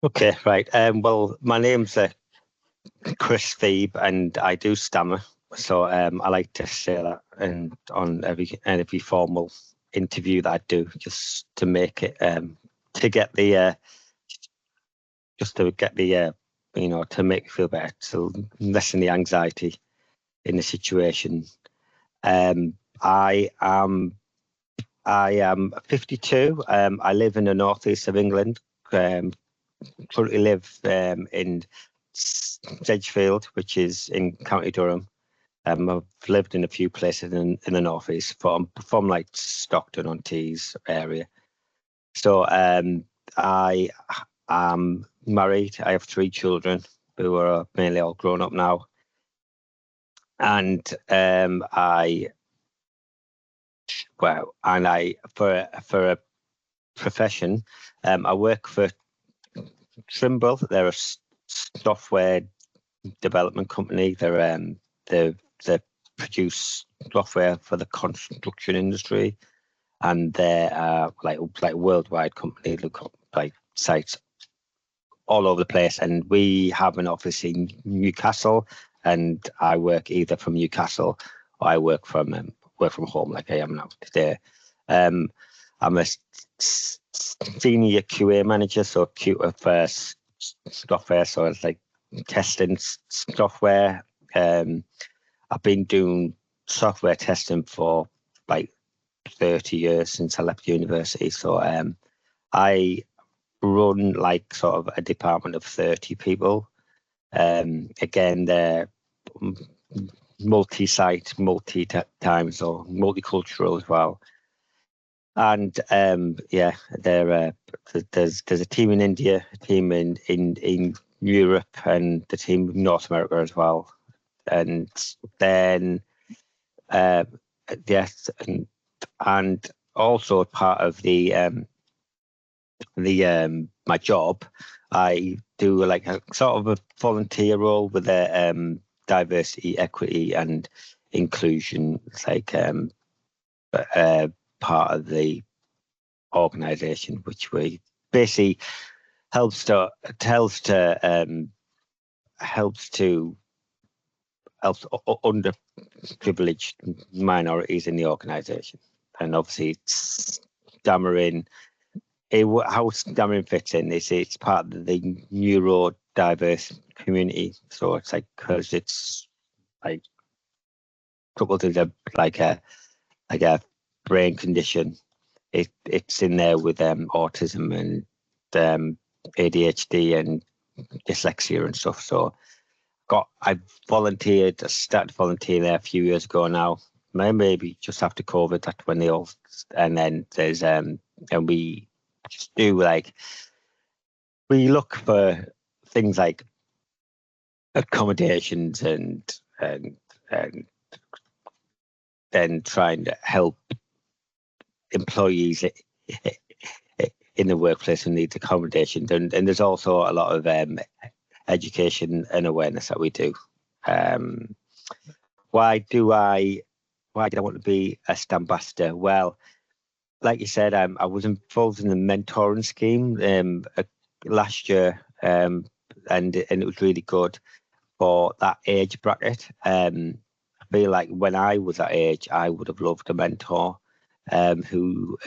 Okay, right. Well, my name's Chris Thebe, and I do stammer. So I like to say that and on every formal interview that I do, just to make it to get the just to get the to make me feel better, to lessen the anxiety in the situation. Um, I am I am 52. I live in the northeast of England. Um, Currently live in Sedgefield, which is in County Durham. I've lived in a few places in the northeast, from like Stockton-on-Tees area. So I am married. I have three children who are mainly all grown up now, and I for a profession, I work for Trimble. They're a software development company. They produce software for the construction industry, and they're like worldwide company. They've got like sites all over the place, and we have an office in Newcastle, and I work either from Newcastle or I work from home like I am now today. Um, I'm a senior QA manager, so QA for software, so it's like testing software. I've been doing software testing for like 30 years since I left university. So I run like sort of a department of 30 people. Again, they're multi-site, multi-time, so multicultural as well. And yeah, there's a team in India, a team in Europe, and the team in North America as well. And then yes, and also part of the my job, I do like a sort of a volunteer role with the diversity, equity, and inclusion. It's like part of the organisation, which we basically helps to helps to helps to helps underprivileged minorities in the organisation, and obviously it's stammering. How stammering fits in is it's part of the neurodiverse community, so it's like because it's like coupled with a brain condition. It's in there with autism and ADHD and dyslexia and stuff. So I volunteered. I started volunteering there a few years ago now. Maybe just after COVID, that's when they all. And then there's and we just do like we look for things like accommodations and then trying to help employees in the workplace who need accommodation. And there's also a lot of education and awareness that we do. Why did I want to be a Stambassador? Well, like you said, I was involved in the mentoring scheme last year, and it was really good for that age bracket. I feel like when I was that age, I would have loved a mentor who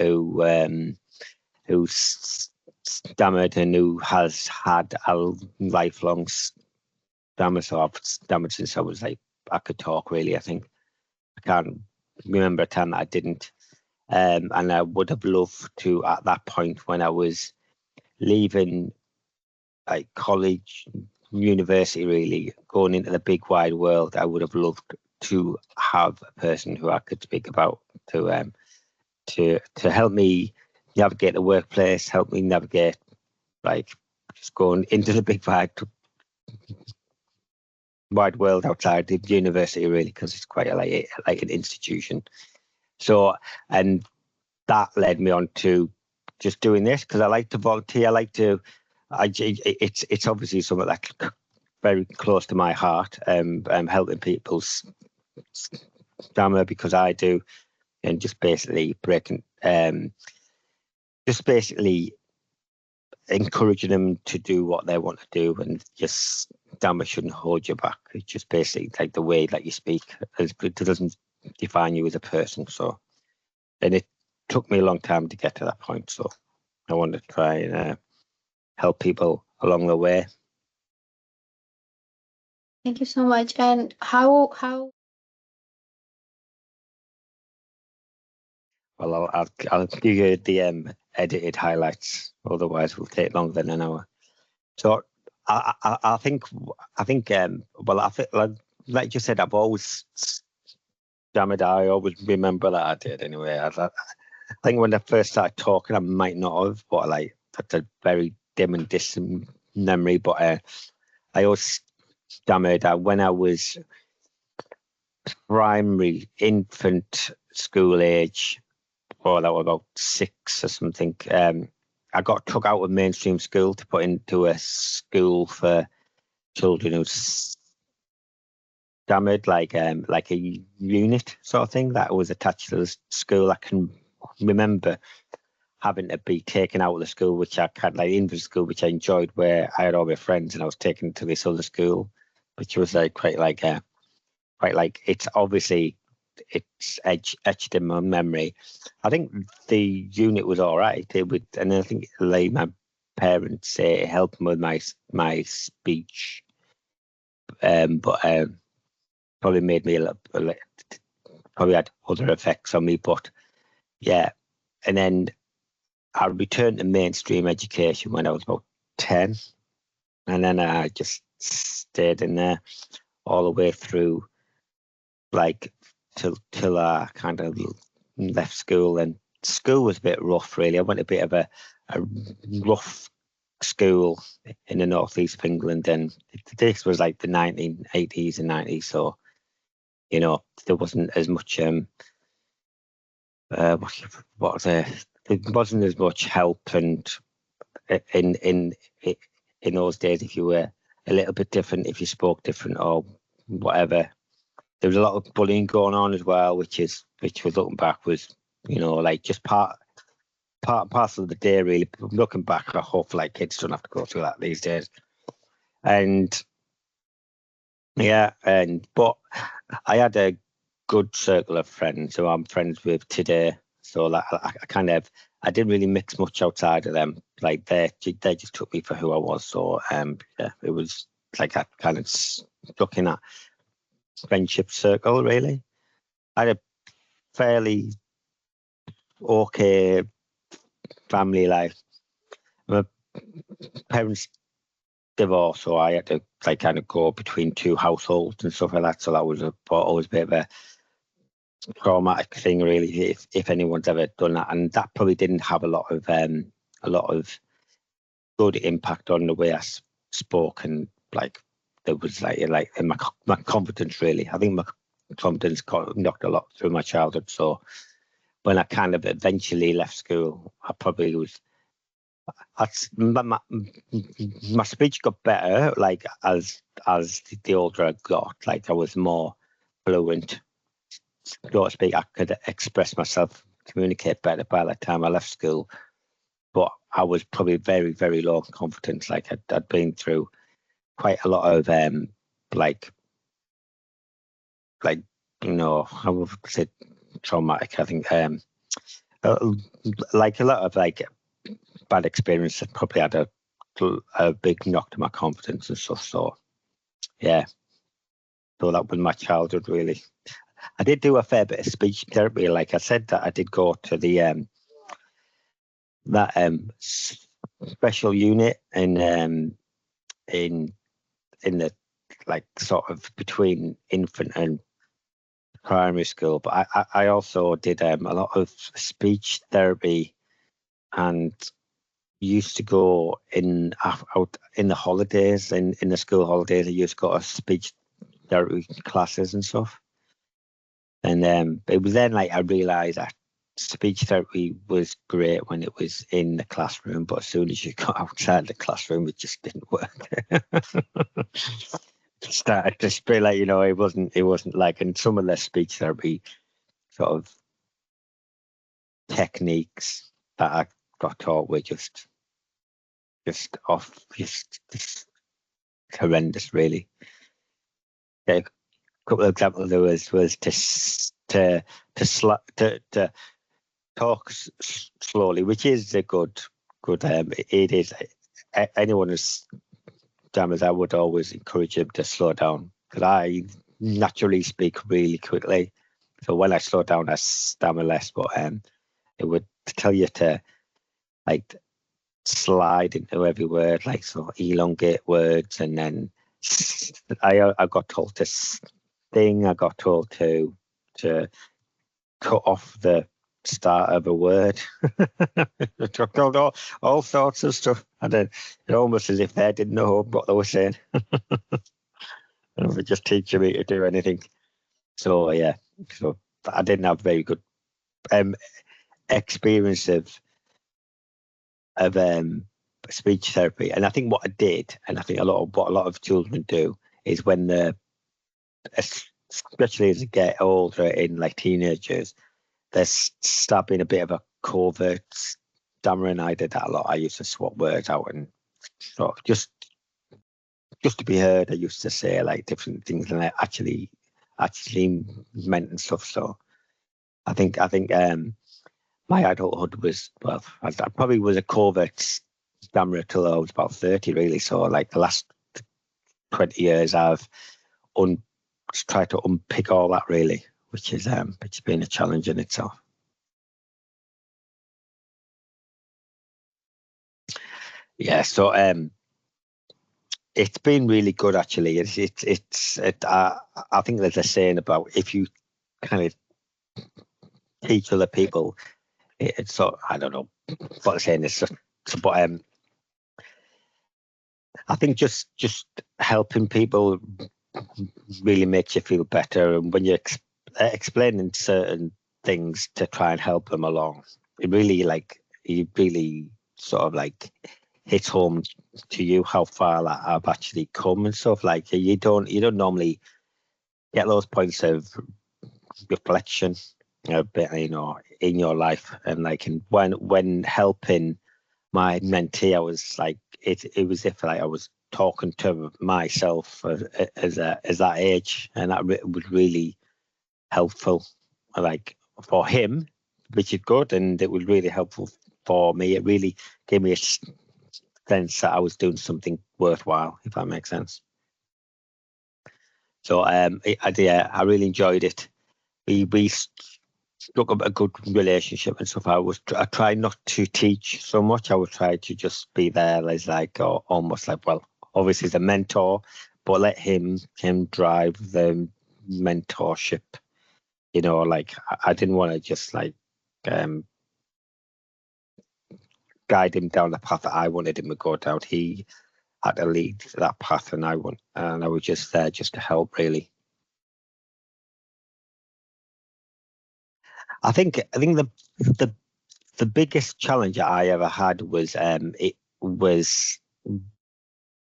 stammered and who has had a lifelong stammer. So I've stammered since I could talk really. I think I can't remember a time that I didn't. And I would have loved to at that point when I was leaving like college, university, really going into the big wide world. I would have loved to have a person who I could speak about to help me navigate the workplace, help me navigate like just going into the big wide world outside the university, really, because it's quite like an institution. So, and that led me on to just doing this because I like to volunteer. It's obviously something that's very close to my heart. Helping people stammer because I do, and just basically breaking, just basically encouraging them to do what they want to do, and just stammer shouldn't hold you back. It's just basically like the way that you speak. It doesn't define you as a person. So, and it took me a long time to get to that point. So I want to try and help people along the way. Thank you so much. And how? Well, I'll give you the edited highlights. Otherwise, we'll take longer than an hour. So I think well, I think like you said, I've always stammered. I always remember that I did anyway. I think when I first started talking, I might not have, but like that's a very dim and distant memory. But I always stammered when I was primary, infant school age, or that was about 6 or something. I got took out of mainstream school to put into a school for children who stammered, like a unit sort of thing that was attached to the school. I can remember having to be taken out of the school, which I had like infant school, which I enjoyed, where I had all my friends, and I was taken to this other school, which was like quite like it's obviously it's etched in my memory. I think the unit was all right. It would, and I think like my parents helped me with my speech, but probably made me probably had other effects on me. But yeah, and then I returned to mainstream education when I was about 10, and then I just stayed in there all the way through, like till I kind of left school. And school was a bit rough, really. I went a bit of a rough school in the northeast of England, and this was like the 1980s and 90s, so there wasn't as much what was there wasn't as much help, and in those days, if you were a little bit different, if you spoke different or whatever, there was a lot of bullying going on as well, which was looking back was like just part and parcel of the day, really. Looking back, I hope like kids don't have to go through that these days. And yeah, but I had a good circle of friends who I'm friends with today. So like I kind of I didn't really mix much outside of them. Like they just took me for who I was. So yeah, it was like I kind of stuck in that friendship circle, really. I had a fairly okay family life. My parents divorced, so I had to like kind of go between two households and stuff like that. So that was always a bit of a traumatic thing, really, if anyone's ever done that. And that probably didn't have a lot of good impact on the way I spoke, and like there was like in my confidence, really. I think my confidence got knocked a lot through my childhood. So when I kind of eventually left school, I probably was. My speech got better, like as the older I got. Like I was more fluent, so to speak. I could express myself, communicate better by the time I left school. But I was probably very, very low confidence. Like I'd been through quite a lot of like I would say traumatic. I think like a lot of like bad experience that probably had a big knock to my confidence and stuff. So yeah, so that was my childhood, really. I did do a fair bit of speech therapy. Like I said, that I did go to the that special unit in the like sort of between infant and primary school. But I also did a lot of speech therapy, and used to go out in the holidays, in the school holidays. I used to go to speech therapy classes and stuff. And it was then like I realised that speech therapy was great when it was in the classroom, but as soon as you got outside the classroom, it just didn't work. Started to be like, it wasn't like, and some of the speech therapy sort of techniques that I got taught were just just off, just horrendous, really. A couple of examples there was to talk slowly, which is a good. It is. Anyone who's stammers, I would always encourage them to slow down, because I naturally speak really quickly. So when I slow down, I stammer less. But it would tell you to like slide into every word, like so elongate words, and then I got told to sting. I got told to cut off the start of a word. Told all sorts of stuff, and then it almost as if they didn't know what they were saying. And they were just teaching me to do anything. So yeah, so I didn't have very good experience of speech therapy. And I think what I did, and I think what a lot of children do, is when they're, especially as they get older, in like teenagers, they're start being a bit of a covert stammering. I did that a lot. I used to swap words out and sort of just to be heard. I used to say like different things than I actually meant and stuff. So I think my adulthood was, well, I probably was a covert stammerer till I was about 30, really. So like the last 20 years, I've tried to unpick all that, really, which has been a challenge in itself. Yeah, so it's been really good, actually. I think there's a saying about if you kind of teach other people, it's sort, I don't know what the saying is, but I think just helping people really makes you feel better, and when you're explaining certain things to try and help them along, it really sort of like hits home to you how far that I've actually come and stuff. Like you don't normally get those points of reflection a bit, in your life. And like, and when helping my mentee, I was like, it was if like I was talking to myself as that age, and that was really helpful, like for him, which is good, and it was really helpful for me. It really gave me a sense that I was doing something worthwhile, if that makes sense. So I really enjoyed it. We struck up a good relationship and stuff. I try not to teach so much. I would try to just be there as like, or almost like, well, obviously the mentor, but let him drive the mentorship. Like I didn't want to just like guide him down the path that I wanted him to go down. He had to lead that path, and I was just there just to help, really. I think the biggest challenge I ever had was it was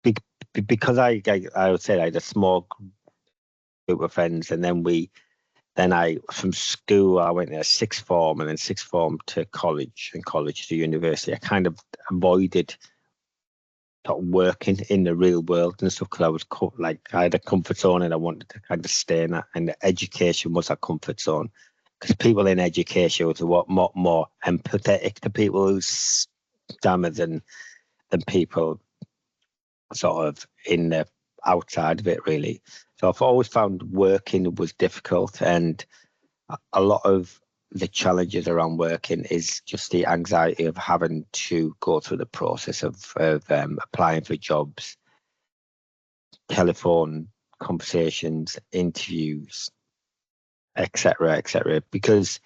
big, because I would say I had a small group of friends, and then I from school I went to sixth form, and then sixth form to college, and college to university. I kind of avoided working in the real world and stuff, because I was I had a comfort zone, and I wanted to kind of stay in that, and the education was a comfort zone, because people in education was a lot more empathetic to people who stammer than people sort of in the outside of it, really. So I've always found working was difficult, and a lot of the challenges around working is just the anxiety of having to go through the process of applying for jobs, telephone conversations, interviews, etc., because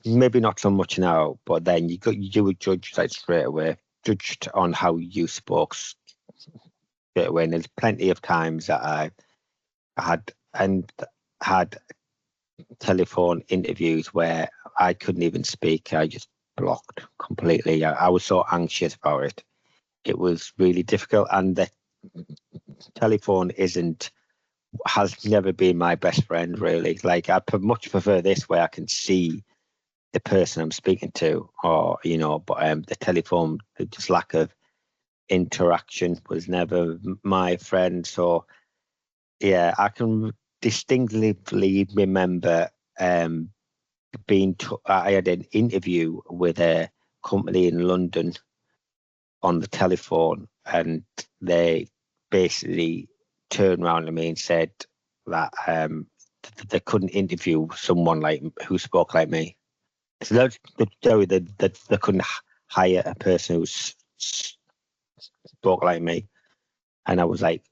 maybe not so much now, but then you would judge like straight away, judged on how you spoke straight away. And there's plenty of times that I had telephone interviews where I couldn't even speak. I just blocked completely. I was so anxious about it. It was really difficult, and the telephone has never been my best friend, really. Like I much prefer this, where I can see the person I'm speaking to, or but the telephone, the just lack of interaction was never my friend. So yeah, I can distinctly remember I had an interview with a company in London on the telephone, and they basically turned around to me and said that they couldn't interview someone who spoke like me. So they couldn't hire a person who spoke like me, and I was like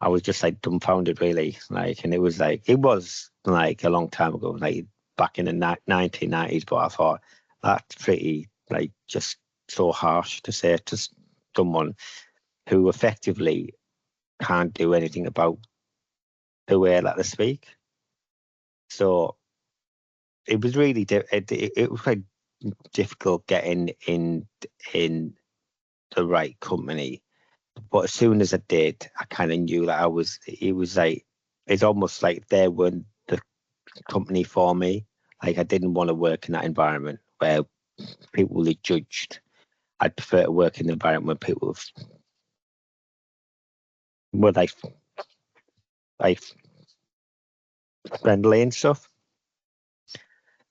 I was just like dumbfounded, really. And it was like a long time ago, like back in the 1990s. But I thought that's pretty just so harsh to say to someone who effectively can't do anything about the way that they speak. So it was really it was quite difficult getting in the right company. But as soon as I did, I kind of knew that it's almost like they weren't the company for me. I didn't want to work in that environment where people were judged. I'd prefer to work in an environment where people were like friendly and stuff.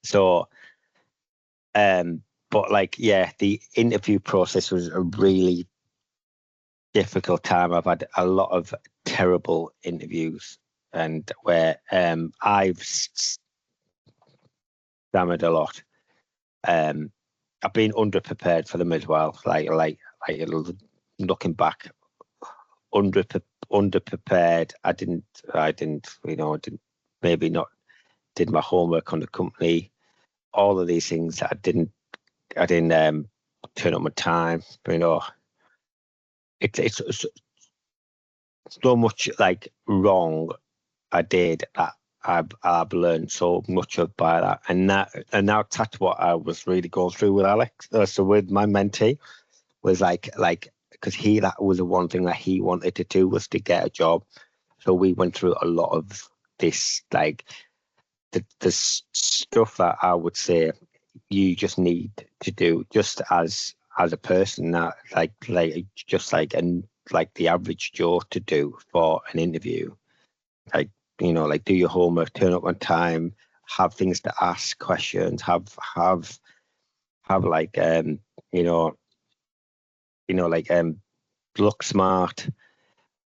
So, but the interview process was a really difficult time. I've had a lot of terrible interviews, and where I've stammered a lot. I've been underprepared for them as well. Looking back, underprepared. I didn't maybe not did my homework on the company. All of these things I didn't turn up my time. It's so much wrong I did that I've learned so much by that, and that's what I was really going through with Alex. So with my mentee was because that was the one thing that he wanted to do, was to get a job. So we went through a lot of this the stuff that I would say you just need to do just as a person, that the average Joe to do for an interview. Do your homework, turn up on time, have things to ask, questions, look smart,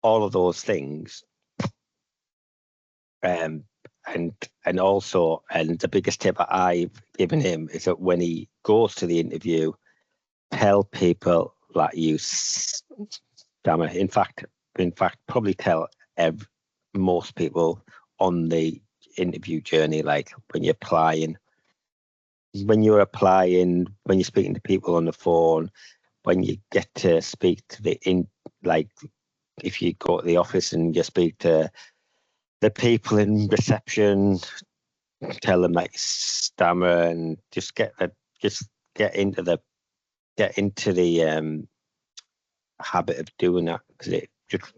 all of those things. And also, the biggest tip that I've given him is that when he goes to the interview, tell people that you stammer. In fact, probably tell most people on the interview journey, when you're applying, when you're speaking to people on the phone, when you get to speak to if you go to the office and you speak to the people in reception, tell them that you stammer, and just get into the habit of doing that, because it just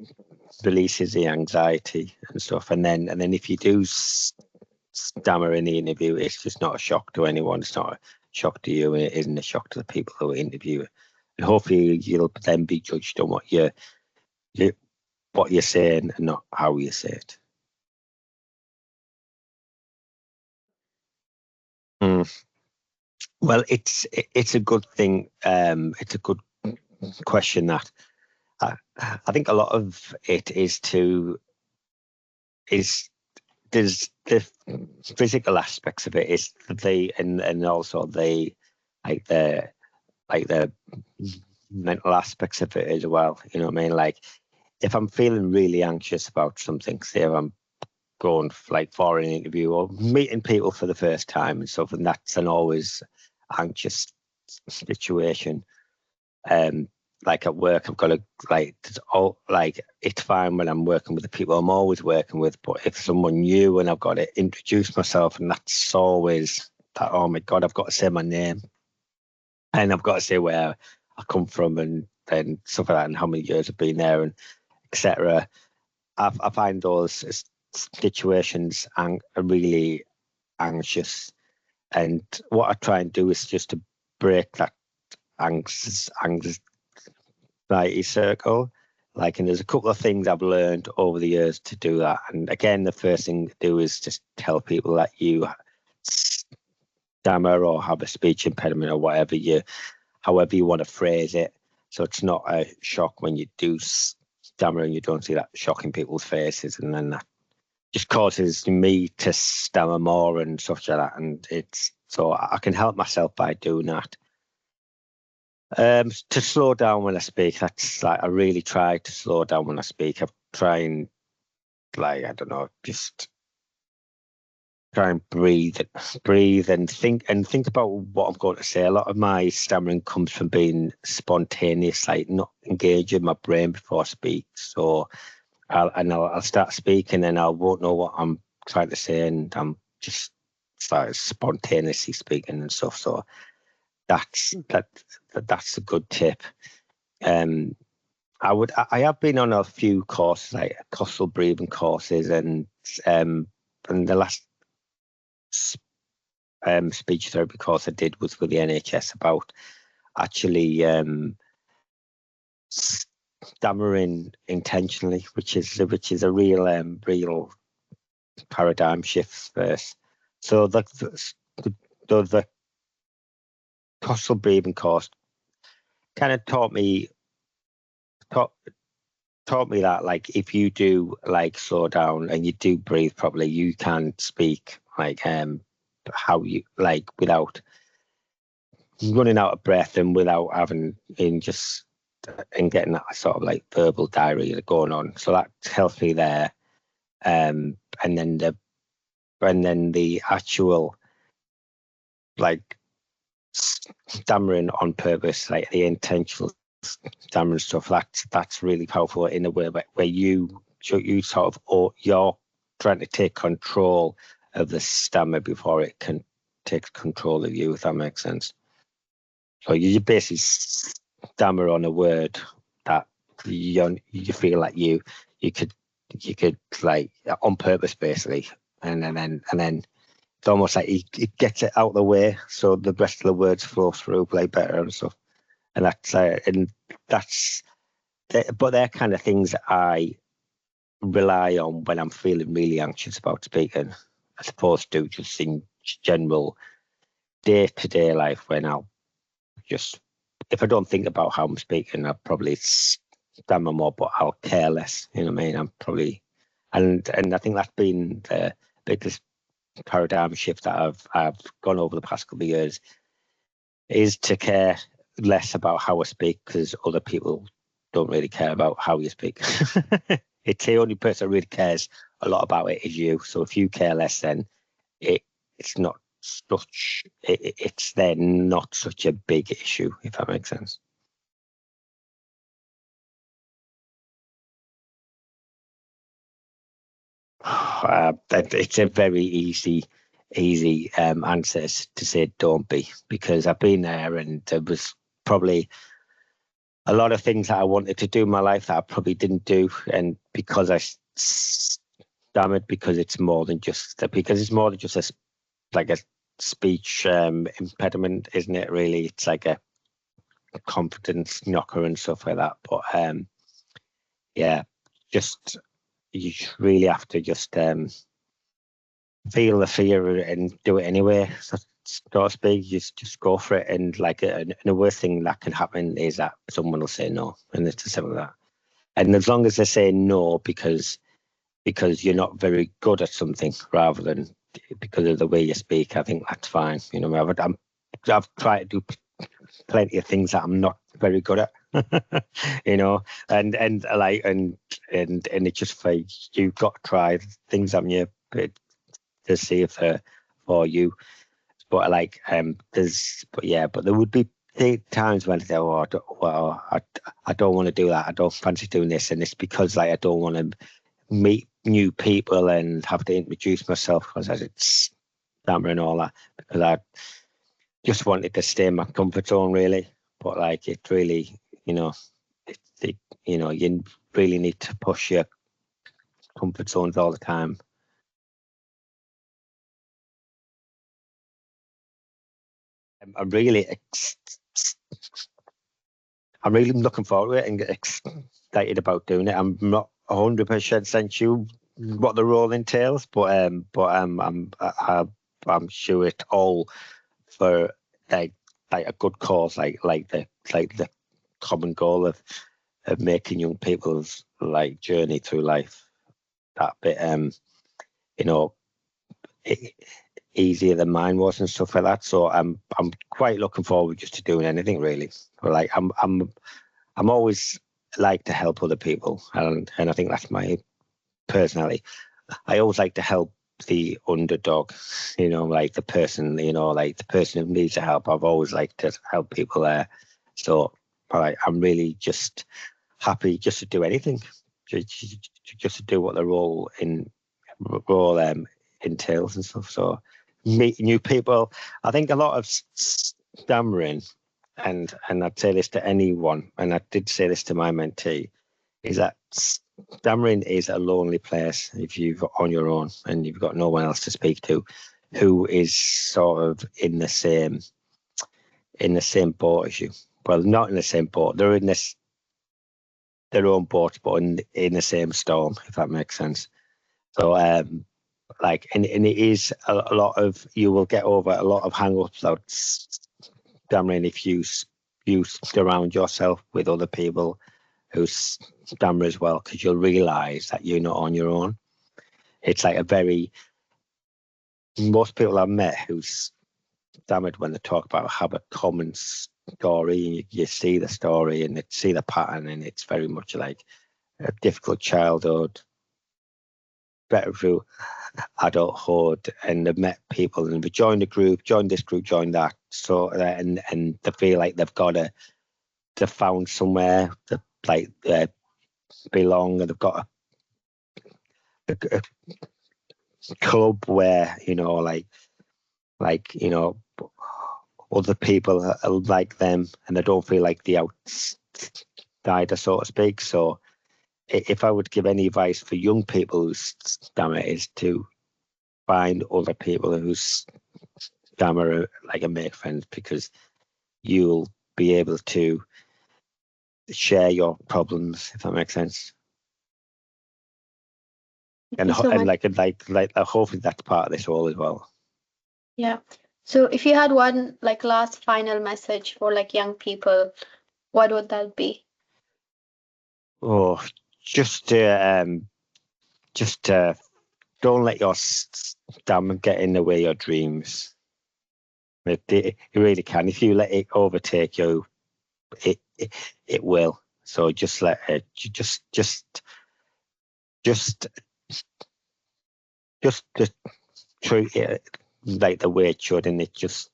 releases the anxiety and stuff. And then if you do stammer in the interview, it's just not a shock to anyone. It's not a shock to you, and it isn't a shock to the people who interview. And hopefully you'll then be judged on what you're saying and not how you say it. Well, it's a good thing. It's a good question. That I think a lot of it is there's the physical aspects of it, is and also the the mental aspects of it as well. You know what I mean? If I'm feeling really anxious about something, say if I'm going for an interview or meeting people for the first time and stuff, and that's an always anxious situation. At work, I've got to it's fine when I'm working with the people I'm always working with, but if someone new and I've got to introduce myself, and that's always that, oh my God, I've got to say my name, and I've got to say where I come from, and stuff like that, and how many years I've been there, and etc. I find those situations really anxious. And what I try and do is just to break that anxiety circle. Like, and there's a couple of things I've learned over the years to do that. And again, the first thing to do is just tell people that you stammer or have a speech impediment or however you want to phrase it. So it's not a shock when you do stammer and you don't see that shock in people's faces, and then that just causes me to stammer more and stuff like that. And it's so I can help myself by doing that. To slow down when I speak, that's like I really try to slow down when I speak. I try and like I don't know, just try and breathe and think about what I'm going to say. A lot of my stammering comes from being spontaneous, like not engaging my brain before I speak. So I'll start speaking and I won't know what I'm trying to say, and I'm just start spontaneously speaking and stuff. So that's a good tip. I have been on a few courses, like coastal breathing courses, and the last speech therapy course I did was with the NHS about actually stammering intentionally, which is a real paradigm shift first. So the coastal breathing course kind of taught me that, like, if you do like slow down and you do breathe properly, you can speak like how you like without running out of breath and without having and getting that sort of like verbal diarrhea going on. So that's healthy there. And then the actual like stammering on purpose, like the intentional stammering stuff, that's really powerful in a way where you sort of, or you're trying to take control of the stammer before it can take control of you, if that makes sense. So you basically stammer on a word that you feel like you could like on purpose basically, and then it's almost like it gets it out of the way so the rest of the words flow through like better and stuff. And but they're kind of things that I rely on when I'm feeling really anxious about speaking, as opposed to just in general day-to-day life when I'll just, if I don't think about how I'm speaking, I'll probably stammer more, but I'll care less. You know what I mean? I'm probably, and I think that's been the biggest paradigm shift that I've gone over the past couple of years, is to care less about how I speak, because other people don't really care about how you speak. It's the only person that really cares a lot about it is you. So if you care less, then it's not such it's then not such a big issue, if that makes sense. It's a very easy answer to say don't be, because I've been there and there was probably a lot of things that I wanted to do in my life that I probably didn't do, and because I stammered, because it's more than just like a speech impediment, isn't it? Really, it's like a confidence knocker and stuff like that. But yeah, just you really have to just feel the fear and do it anyway, so to speak. Just go for it, and like and the worst thing that can happen is that someone will say no, and it's as simple as that. And as long as they say no because you're not very good at something rather than because of the way you speak, I think that's fine. You know, I've tried to do plenty of things that I'm not very good at, you know, and it's just like you've got to try things on you to see if they're for you. But like but there would be times when I say, oh, I don't want to do that. I don't fancy doing this, and it's because like I don't want to meet new people and have to introduce myself because it's stammer and all that, because I just wanted to stay in my comfort zone really. But like it really, you know, you really need to push your comfort zones all the time. I'm really looking forward to it and excited about doing it. I'm not 100% sure what the role entails, but I'm sure it's all for like a good cause, like the common goal of making young people's like journey through life that bit easier than mine was and stuff like that. So I'm quite looking forward just to doing anything really. But like I'm always like to help other people, and I think that's my personality. I always like to help the underdog, like the person, like the person who needs the help. I've always liked to help people there. So I'm really just happy just to do anything, just to do what the role entails and stuff. So meet new people. I think a lot of stammering, and I'd say this to anyone, and I did say this to my mentee, is that stammering is a lonely place if you're on your own and you've got no one else to speak to who is sort of in the same boat as you. Well, not in the same boat. They're in their own boat, but in the same storm, if that makes sense. So and it is a lot of, you will get over a lot of hang-ups out stammering if you surround yourself with other people who stammer as well, because you'll realize that you're not on your own. It's like most people I've met who stammered, when they talk about, have a common story, and you see the story and see the pattern, and it's very much like a difficult childhood, better through adulthood, and they've met people and they've joined a group, joined this group, joined that, so and they feel like they've found somewhere to belong, and they've got a club where other people are like them, and they don't feel like the outsider, so to speak. So if I would give any advice for young people who stammer, is to find other people who stammer and make friends, because you'll be able to share your problems, if that makes sense. And hopefully that's part of this all as well. Yeah. So if you had one last final message for young people, what would that be? Oh, just don't let your stammer get in the way of your dreams. It really can. If you let it overtake you, it will. So just let it. Just treat it like the way it should, and it's just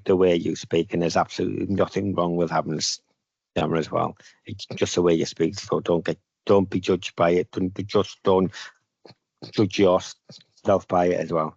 the way you speak. And there's absolutely nothing wrong with having a stammer as well. It's just the way you speak. So don't be judged by it. Don't judge yourself by it as well.